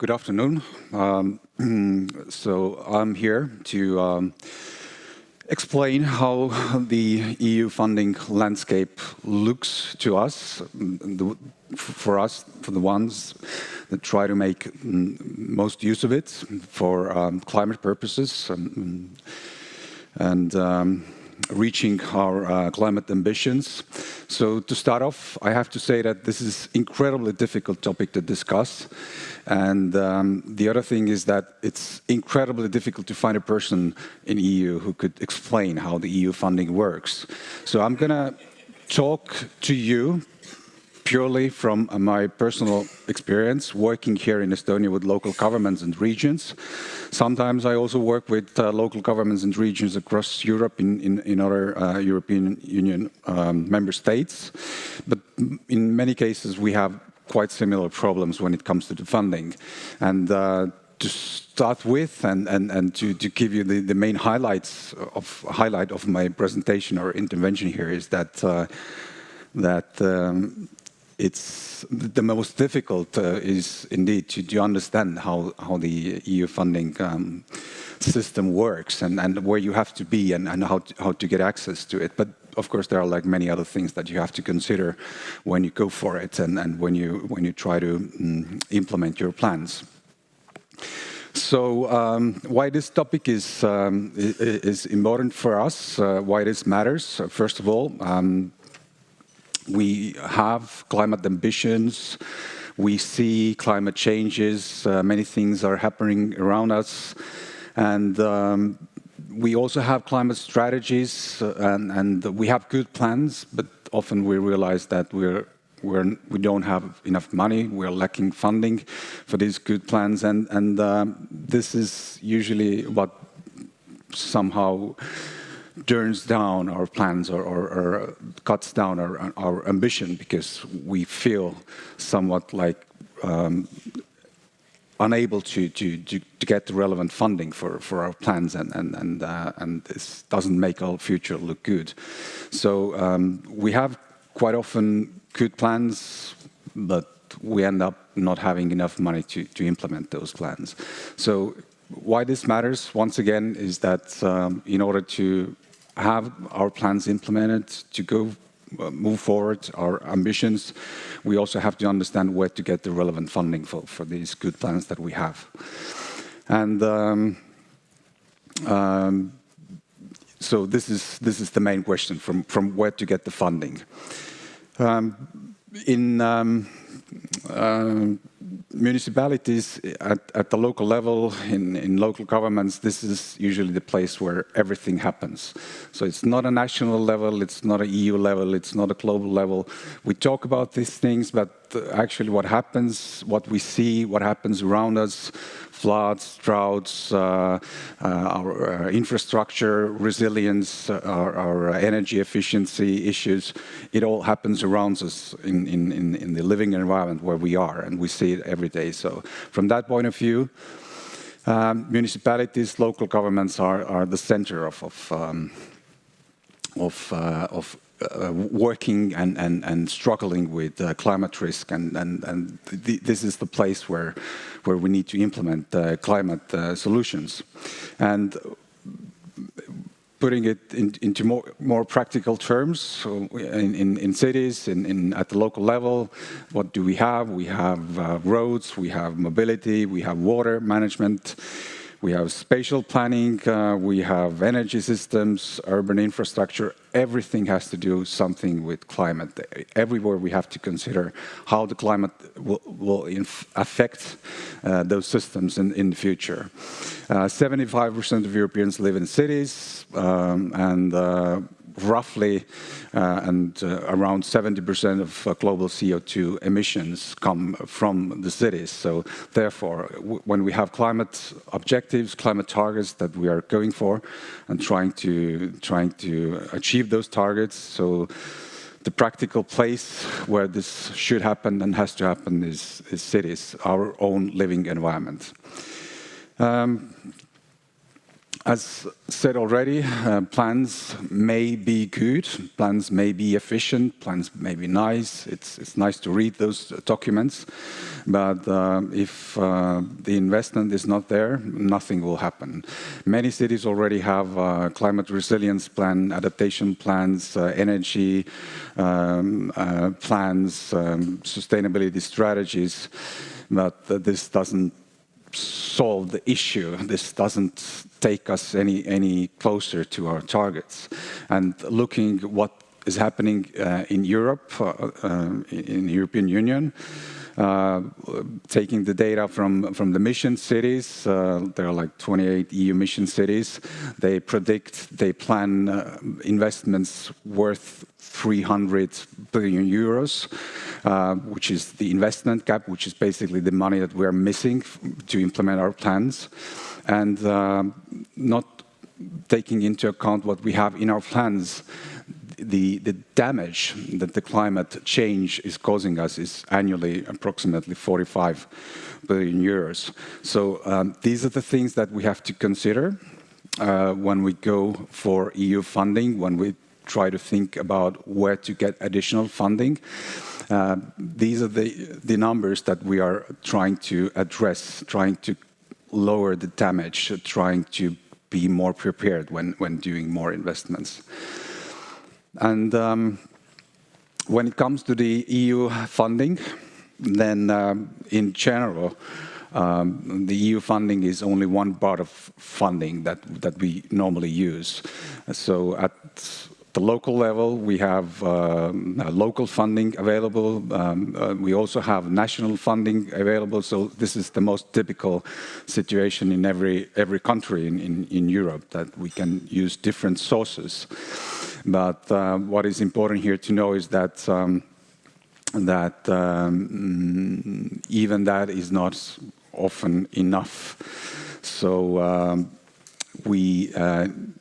Good afternoon. So I'm here to explain how the EU funding landscape looks to us, for the ones that try to make most use of it for climate purposes and reaching our climate ambitions. So to start off, I have to say that this is an incredibly difficult topic to discuss. And the other thing is that it's incredibly difficult to find a person in EU who could explain how the EU funding works. So I'm going to talk to you purely from my personal experience working here in Estonia with local governments and regions. Sometimes I also work with local governments and regions across Europe in other European Union member states. But in many cases we have quite similar problems when it comes to the funding. And to start with and to give you the main highlight of my presentation or intervention here is that it's the most difficult is indeed to understand how the EU funding system works and where you have to be and how to get access to it. But of course, there are like many other things that you have to consider when you go for it and when you try to implement your plans. So why this topic is important for us, why this matters. First of all, we have climate ambitions, we see climate changes, many things are happening around us, and we also have climate strategies and we have good plans, but often we realize that we don't have enough money, we're lacking funding for these good plans, and this is usually what somehow turns down our plans or cuts down our ambition, because we feel somewhat like unable to get the relevant funding for our plans, and this doesn't make our future look good. So we have quite often good plans, but we end up not having enough money to implement those plans. So why this matters, once again, is that in order to have our plans implemented, to move forward our ambitions, we also have to understand where to get the relevant funding for these good plans that we have. And so this is the main question, from where to get the funding. In municipalities at the local level, in local governments, this is usually the place where everything happens. So it's not a national level, it's not an EU level, it's not a global level. We talk about these things, but actually what happens, what we see, what happens around us, floods, droughts, our infrastructure, resilience, our energy efficiency issues, it all happens around us in the living environment where we are, and we see it every day. So from that point of view, municipalities, local governments are the center of working and struggling with climate risk, and this is the place where we need to implement climate solutions. And putting it into more practical terms, so in cities, at the local level, what do we have? We have roads, we have mobility, we have water management, we have spatial planning, we have energy systems, urban infrastructure. Everything has to do something with climate. Everywhere we have to consider how the climate will affect those systems in the future. 75% of Europeans live in cities, and roughly around 70% of global CO2 emissions come from the cities. So therefore, when we have climate objectives, climate targets that we are going for and trying to achieve those targets, so the practical place where this should happen and has to happen is cities, our own living environment. As said already, plans may be good, plans may be efficient, plans may be nice. It's nice to read those documents, but if the investment is not there, nothing will happen. Many cities already have climate resilience plan, adaptation plans, energy plans, sustainability strategies, but this doesn't solve the issue. This doesn't take us any closer to our targets. And looking what is happening in Europe, in the European Union, taking the data from the mission cities, there are like 28 EU mission cities, they predict, they plan investments worth 300 billion euros, which is the investment gap, which is basically the money that we're missing to implement our plans. And not taking into account what we have in our plans, the damage that the climate change is causing us is annually approximately 45 billion euros. So these are the things that we have to consider when we go for EU funding, when we try to think about where to get additional funding. These are the numbers that we are trying to address, trying to lower the damage, trying to be more prepared when doing more investments. And when it comes to the EU funding, then in general, the EU funding is only one part of funding that we normally use. So at the local level, we have local funding available. We also have national funding available. So this is the most typical situation in every country in Europe, that we can use different sources. But what is important here to know is that even that is not often enough. So we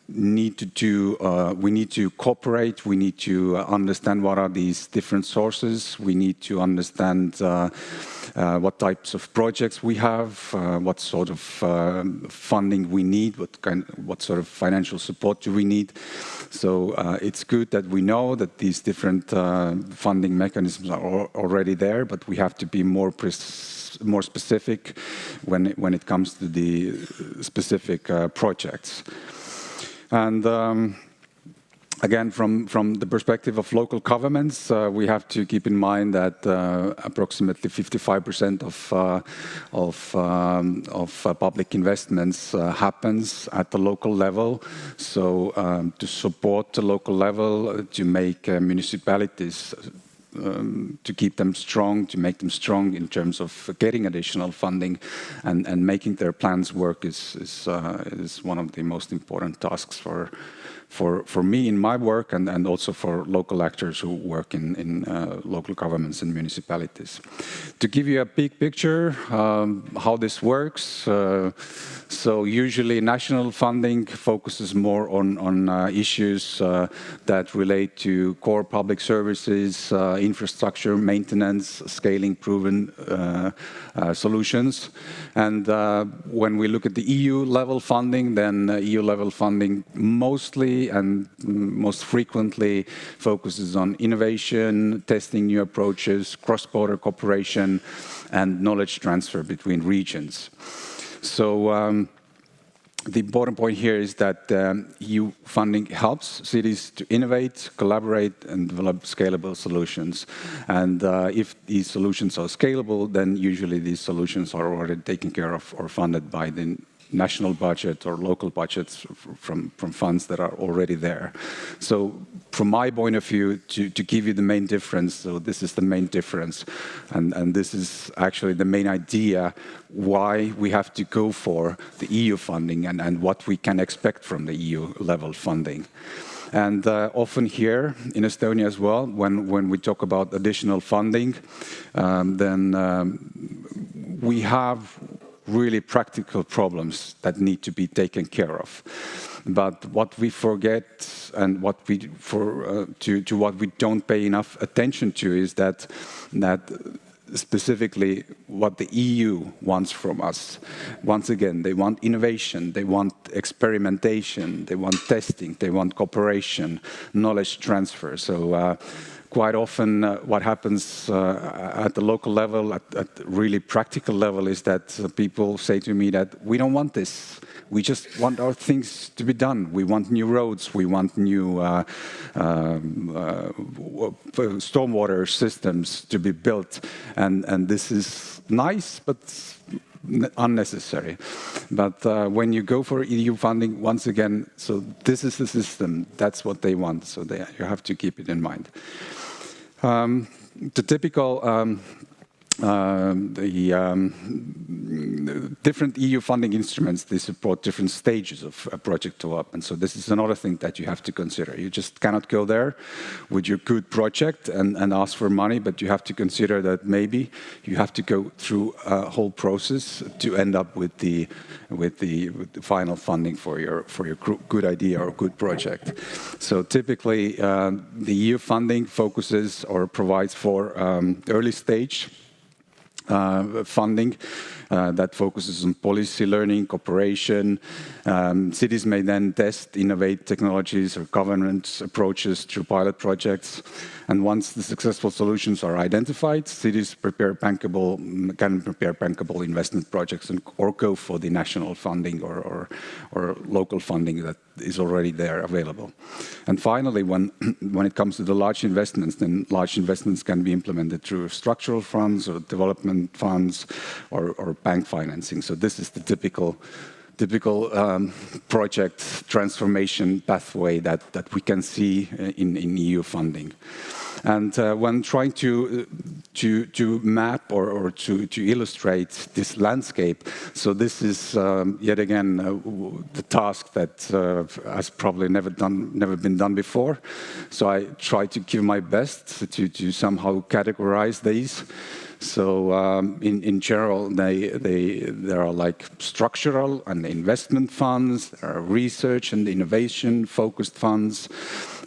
need to cooperate. We need to understand what are these different sources. We need to understand what types of projects we have, what sort of funding we need, what sort of financial support do we need. So it's good that we know that these different funding mechanisms are already there, but we have to be more specific when it comes to the specific projects. And again, from the perspective of local governments, we have to keep in mind that approximately 55% of public investments happens at the local level. So to support the local level, to make municipalities to keep them strong, to make them strong in terms of getting additional funding and making their plans work is one of the most important tasks for me in my work and also for local actors who work in local governments and municipalities. To give you a big picture how this works, so usually national funding focuses more on issues that relate to core public services, infrastructure, maintenance, scaling proven solutions. And when we look at the EU level funding, then EU level funding mostly and most frequently focuses on innovation, testing new approaches, cross-border cooperation, and knowledge transfer between regions. So the important point here is that EU funding helps cities to innovate, collaborate, and develop scalable solutions. And if these solutions are scalable, then usually these solutions are already taken care of or funded by the national budget or local budgets from funds that are already there. So from my point of view, to give you the main difference, so this is the main difference, and this is actually the main idea why we have to go for the EU funding and what we can expect from the EU level funding. And often here in Estonia as well, when we talk about additional funding, then we have really practical problems that need to be taken care of. But what we forget and what we don't pay enough attention to is that specifically what the EU wants from us. Once again, they want innovation, they want experimentation, they want testing, they want cooperation, knowledge transfer. So quite often what happens at the local level, at really practical level, is that people say to me that we don't want this. We just want our things to be done. We want new roads, we want new stormwater systems to be built. And this is nice, but unnecessary. But when you go for EU funding, once again, so this is the system, that's what they want. So you have to keep it in mind. The typical different EU funding instruments, they support different stages of a project development. So this is another thing that you have to consider. You just cannot go there with your good project and ask for money, but you have to consider that maybe you have to go through a whole process to end up with the final funding for your good idea or good project. So typically, the EU funding focuses or provides for early stage funding that focuses on policy learning, cooperation. Cities may then test, innovate technologies or governance approaches through pilot projects. And once the successful solutions are identified, cities can prepare bankable investment projects or go for the national funding or local funding that is already there available. And finally, when it comes to the large investments, then large investments can be implemented through structural funds or development funds or bank financing. So this is the typical project transformation pathway that we can see in EU funding. And when trying to map or to illustrate this landscape, so this is yet again the task that has probably never been done before. So I try to give my best to somehow categorize these. So in general, there are like structural and investment funds, there are research and innovation focused funds,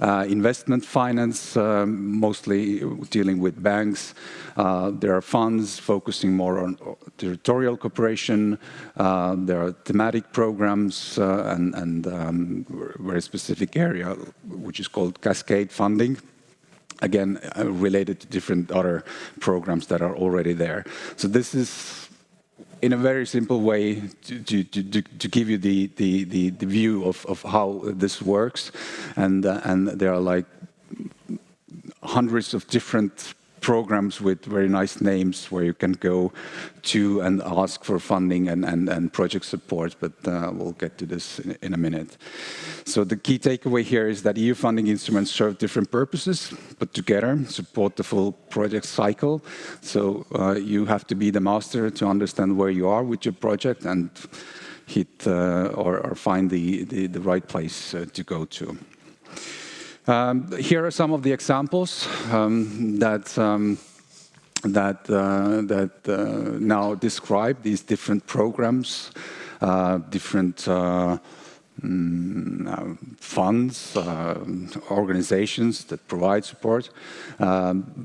investment finance, mostly dealing with banks. There are funds focusing more on territorial cooperation. There are thematic programs and very specific area, which is called cascade funding. Again, related to different other programs that are already there. So this is, in a very simple way, to give you the view of how this works. And there are like hundreds of different programs with very nice names where you can go to and ask for funding and project support, but we'll get to this in a minute. So the key takeaway here is that EU funding instruments serve different purposes, but together support the full project cycle. So you have to be the master to understand where you are with your project and hit or find the right place to go to. Here are some of the examples that now describe these different programs, different funds, organizations that provide support.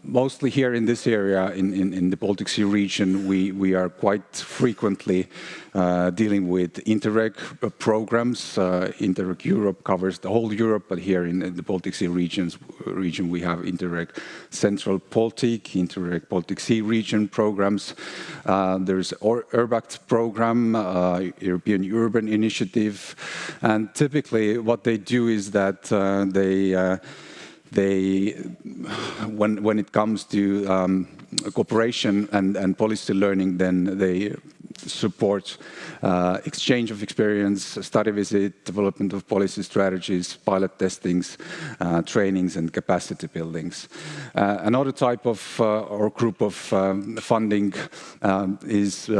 Mostly here in this area, in the Baltic Sea region, we are quite frequently dealing with Interreg programs. Interreg Europe covers the whole Europe, but here in the Baltic Sea region we have Interreg Central Baltic, Interreg Baltic Sea region programs. There's URBACT program, European Urban Initiative, and typically what they do is that when it comes to cooperation and policy learning, then they support exchange of experience, study visit, development of policy strategies, pilot testings, trainings and capacity buildings. Another type of or group of funding is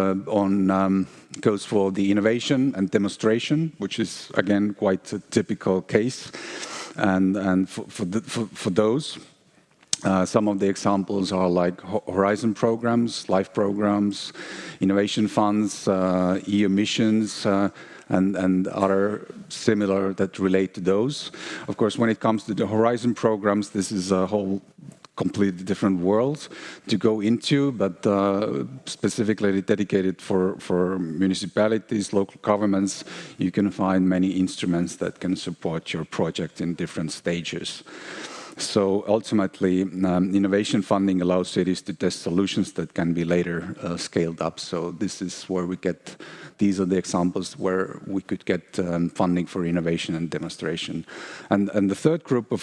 goes for the innovation and demonstration, which is again quite a typical case. And for those, some of the examples are like Horizon programs, LIFE programs, innovation funds, EU missions, and other similar that relate to those. Of course, when it comes to the Horizon programs, this is a whole completely different world to go into, but specifically dedicated for municipalities, local governments, you can find many instruments that can support your project in different stages. So ultimately, innovation funding allows cities to test solutions that can be later scaled up. So this is where we get, these are the examples where we could get funding for innovation and demonstration. And the third group of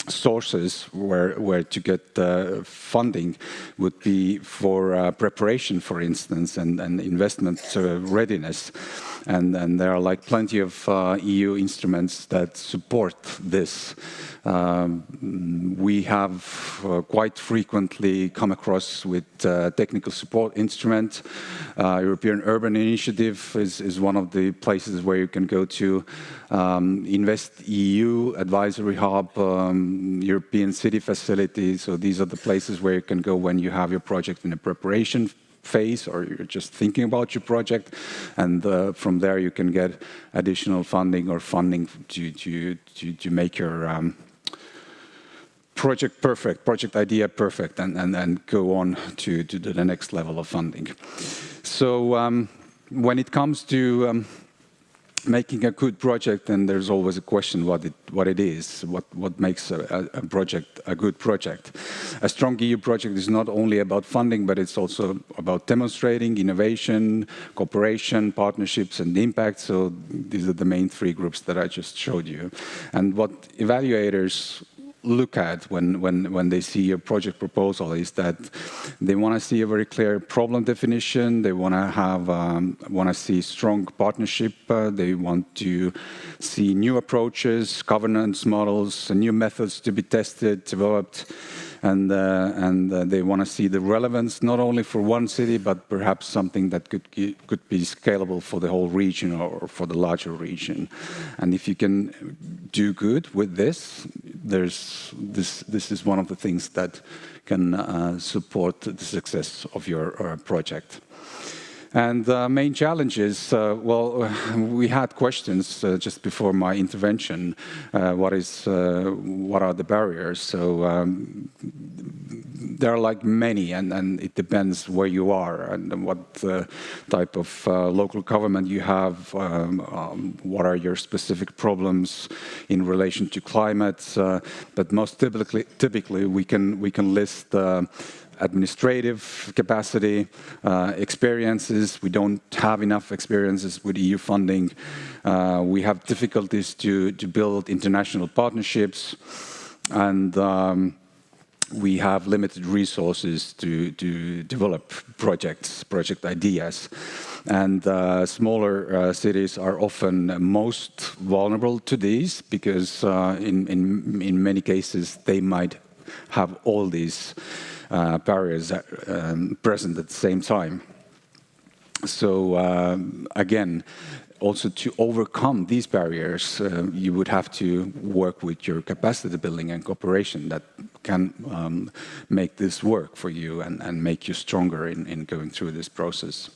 sources where to get funding would be for preparation, for instance, and investment readiness. And there are like plenty of EU instruments that support this. We have quite frequently come across with technical support instrument. European Urban Initiative is one of the places where you can go to. Invest EU Advisory Hub, European City Facility. So these are the places where you can go when you have your project in a preparation phase or you're just thinking about your project, and from there you can get additional funding or funding to make your project perfect, project idea perfect, and go on to the next level of funding. So when it comes to making a good project, then there's always a question what it is, what makes a project a good project. A strong EU project is not only about funding, but it's also about demonstrating innovation, cooperation, partnerships, and impact. So these are the main three groups that I just showed you. And what evaluators look at when they see a project proposal is that they want to see a very clear problem definition. They want to see strong partnership. They want to see new approaches, governance models, new methods to be tested, developed. And they want to see the relevance not only for one city, but perhaps something that could be scalable for the whole region or for the larger region. And if you can do good with this, this is one of the things that can support the success of your project. And the main challenges, well, we had questions just before my intervention. What are the barriers? So there are like many, and it depends where you are and what type of local government you have. What are your specific problems in relation to climate? But most typically, we can list administrative capacity, experiences. We don't have enough experiences with EU funding. We have difficulties to build international partnerships, and we have limited resources to develop project ideas. And smaller cities are often most vulnerable to these because in many cases they might have all these barriers present at the same time. So again, also to overcome these barriers, you would have to work with your capacity building and cooperation that can make this work for you and make you stronger in going through this process.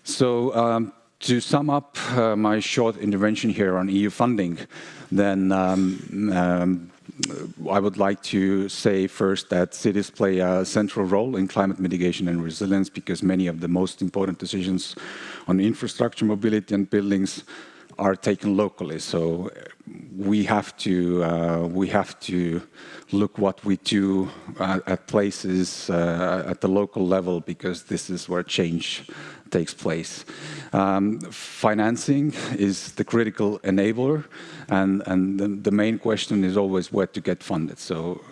So to sum up my short intervention here on EU funding, then I would like to say first that cities play a central role in climate mitigation and resilience because many of the most important decisions on infrastructure, mobility and buildings are taken locally. So we have to look what we do at places at the local level because this is where change takes place. Financing is the critical enabler, and the main question is always where to get funded. So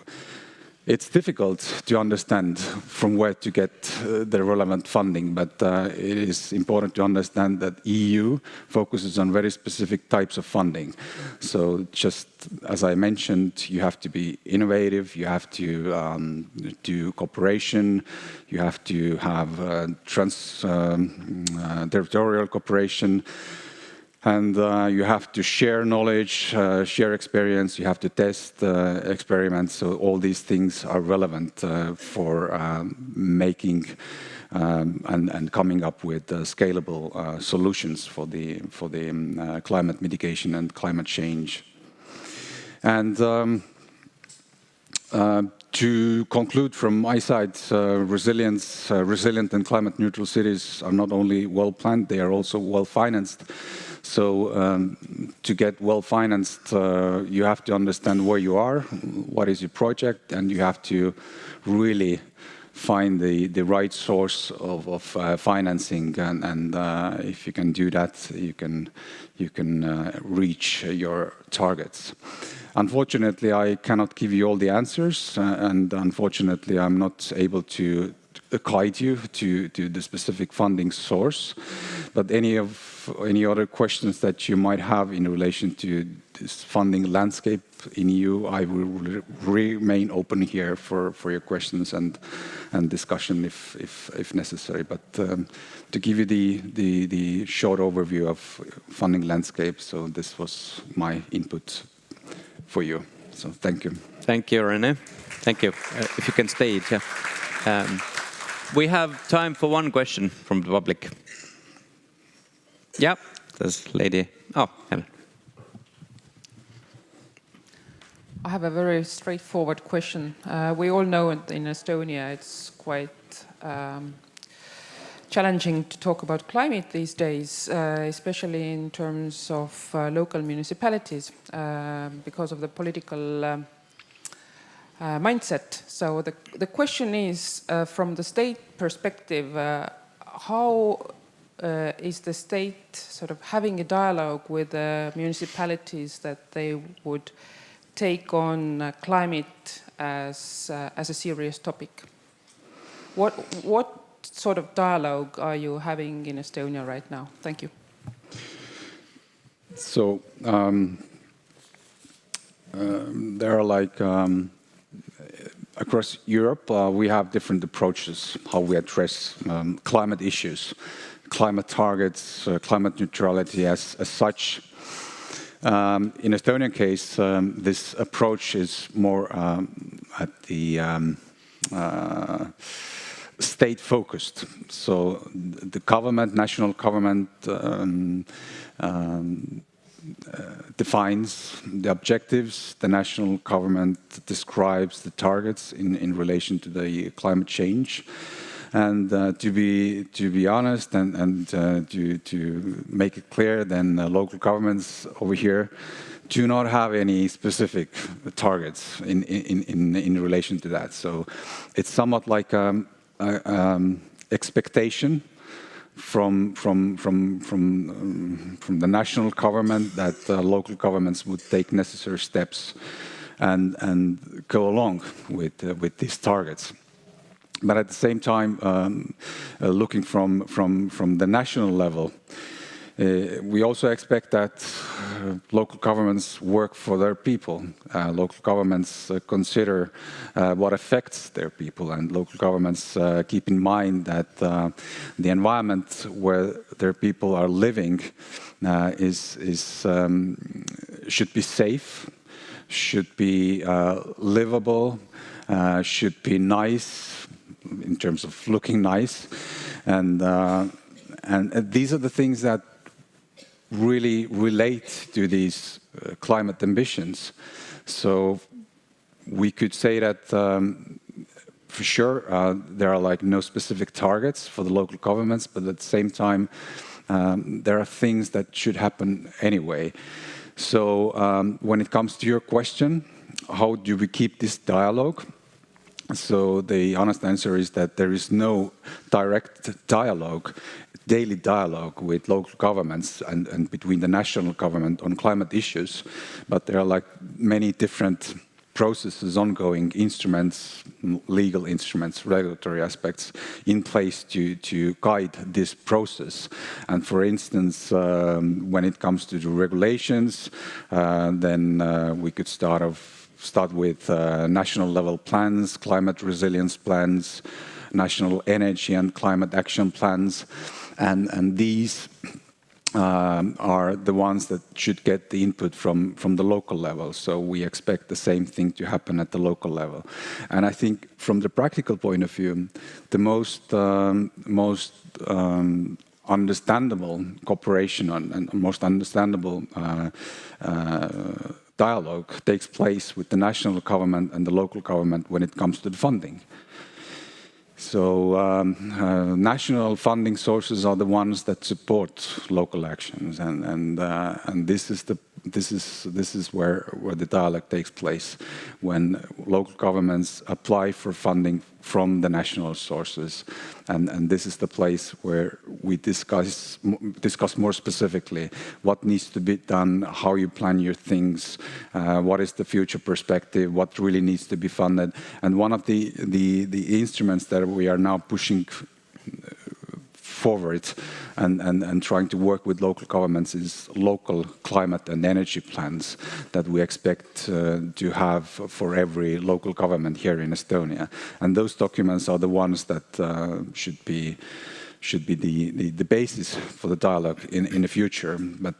it's difficult to understand from where to get the relevant funding, but it is important to understand that EU focuses on very specific types of funding. So just as I mentioned, you have to be innovative, you have to do cooperation, you have to have territorial cooperation, and you have to share knowledge, share experience, you have to test experiments. So all these things are relevant for making and coming up with scalable solutions for the climate mitigation and climate change. And to conclude from my side, resilient and climate neutral cities are not only well planned, they are also well financed. So to get well financed, you have to understand where you are, what is your project, and you have to really find the right source of financing. And if you can do that, you can reach your targets. Unfortunately, I cannot give you all the answers, and unfortunately, I'm not able to guide you to the specific funding source. But any other questions that you might have in relation to this funding landscape in EU, I will remain open here for your questions and discussion if necessary. But to give you the short overview of funding landscape, so this was my input for you. So thank you. Thank you, Rene. Thank you. If you can stay, yeah. We have time for one question from the public. Yeah, this lady. Oh, Helen. I have a very straightforward question. We all know in Estonia it's quite challenging to talk about climate these days, especially in terms of local municipalities, because of the political mindset. So the question is, from the state perspective, how is the state sort of having a dialogue with the municipalities that they would take on climate as a serious topic? What sort of dialogue are you having in Estonia right now? Thank you. So there are like across Europe, we have different approaches how we address climate issues, climate targets, climate neutrality as such. In Estonian case, this approach is more at the state-focused. So the government, national government, defines the objectives. The national government describes the targets in relation to the climate change. And to be honest and to make it clear, then local governments over here do not have any specific targets in relation to that. So it's somewhat like expectation from the national government that local governments would take necessary steps and go along with these targets. But at the same time, looking from the national level, we also expect that local governments work for their people. Local governments consider what affects their people, and local governments keep in mind that the environment where their people are living should be safe, should be livable, should be nice in terms of looking nice, and these are the things that really relate to these climate ambitions. So we could say that for sure there are like no specific targets for the local governments, but at the same time there are things that should happen anyway. So when it comes to your question, how do we keep this dialogue? So the honest answer is that there is no direct dialogue, daily dialogue with local governments and between the national government on climate issues, but there are like many different processes, ongoing instruments, legal instruments, regulatory aspects in place to guide this process. And for instance, when it comes to the regulations, then we could start with national level plans, climate resilience plans, national energy and climate action plans, and these are the ones that should get the input from the local level. So we expect the same thing to happen at the local level. And I think from the practical point of view, the most understandable cooperation and most understandable dialogue takes place with the national government and the local government when it comes to the funding. So national funding sources are the ones that support local actions, and this is where the dialogue takes place when local governments apply for funding from the national sources, and this is the place where we discuss more specifically what needs to be done, how you plan your things, what is the future perspective, what really needs to be funded. And one of the instruments that we are now pushing forward and trying to work with local governments is local climate and energy plans that we expect to have for every local government here in Estonia. And those documents are the ones that should be the basis for the dialogue in the future. But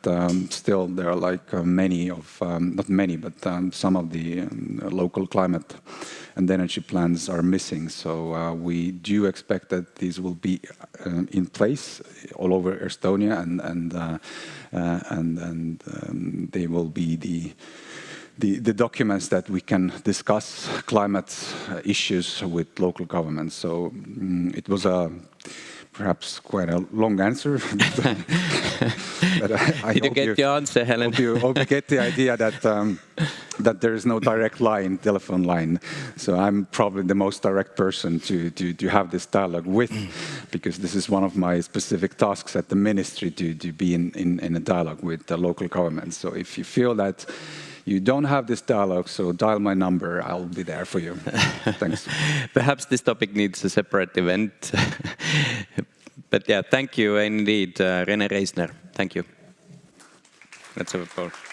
still, there are like not many, but some of the local climate and energy plans are missing. So we do expect that these will be in place all over Estonia, and they will be the documents that we can discuss climate issues with local governments. So it was perhaps quite a long answer. But I Did you get your answer, Helen? Hope you get the idea that there is no direct telephone line. So I'm probably the most direct person to have this dialogue with, because this is one of my specific tasks at the ministry, to be in a dialogue with the local government. So if you feel that you don't have this dialogue, so dial my number, I'll be there for you. Thanks. Perhaps this topic needs a separate event. But yeah, thank you indeed, Rene Reisner. Thank you. Let's have a applause.